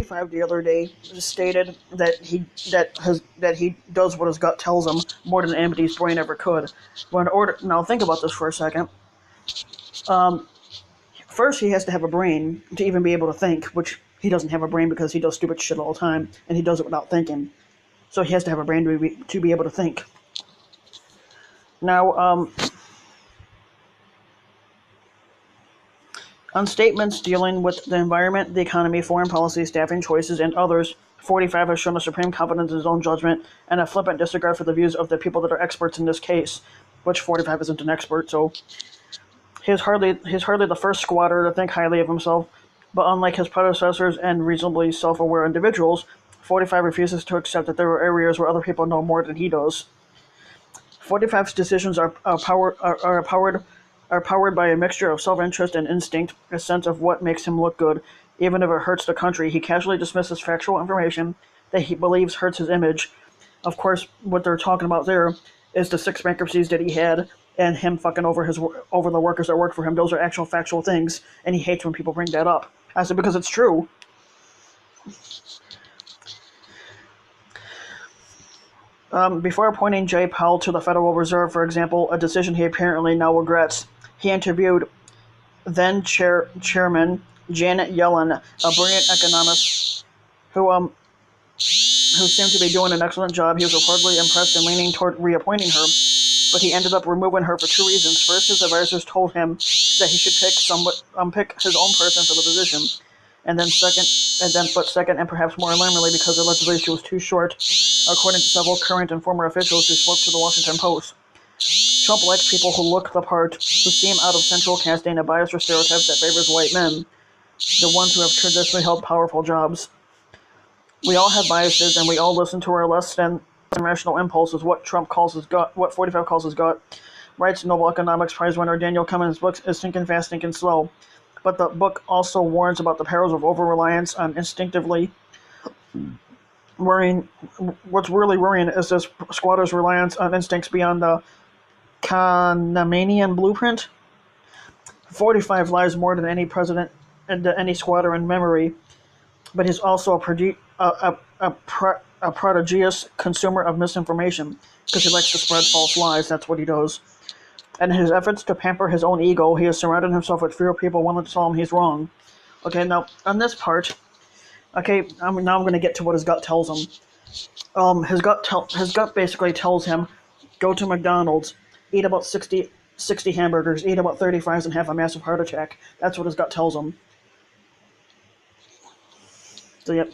45 the other day stated that he does what his gut tells him more than anybody's brain ever could. But now think about this for a second. First, he has to have a brain to even be able to think, which he doesn't have a brain because he does stupid shit all the time, and he does it without thinking. So he has to have a brain to be able to think. Now, on statements dealing with the environment, the economy, foreign policy, staffing choices, and others, 45 has shown a supreme confidence in his own judgment and a flippant disregard for the views of the people that are experts in this case, which 45 isn't an expert, so he's hardly the first squatter to think highly of himself, but unlike his predecessors and reasonably self-aware individuals, 45 refuses to accept that there are areas where other people know more than he does. 45's decisions are powered by a mixture of self-interest and instinct, a sense of what makes him look good. Even if it hurts the country, he casually dismisses factual information that he believes hurts his image. Of course, what they're talking about there is the 6 bankruptcies that he had and him fucking over the workers that work for him. Those are actual factual things, and he hates when people bring that up. I said because it's true. Before appointing Jay Powell to the Federal Reserve, for example, a decision he apparently now regrets, he interviewed then-Chairman Janet Yellen, a brilliant economist who seemed to be doing an excellent job. He was reportedly impressed and leaning toward reappointing her, but he ended up removing her for 2 reasons. First, his advisors told him that he should pick his own person for the position, and second, and perhaps more alarmingly, because allegedly she was too short, according to several current and former officials who spoke to the Washington Post. Trump likes people who look the part, who seem out of central casting a bias or stereotype that favors white men, the ones who have traditionally held powerful jobs. We all have biases, and we all listen to our less than rational impulses, what Trump calls his gut, what 45 calls his gut. Writes Nobel Economics Prize winner Daniel Cummins' book is Thinking Fast, Thinking Slow. But the book also warns about the perils of over-reliance on instinctively worrying. What's really worrying is this squatter's reliance on instincts beyond the Kahnemanian blueprint. 45 lies more than any president and any squatter in memory, but he's also a prodigious consumer of misinformation because he likes to spread false lies. That's what he does. And in his efforts to pamper his own ego, he has surrounded himself with fewer people willing to tell him he's wrong. Okay, now, on this part, now I'm going to get to what his gut tells him. His gut basically tells him, go to McDonald's, eat about 60 hamburgers, eat about 30 fries, and have a massive heart attack. That's what his gut tells him. So, yep.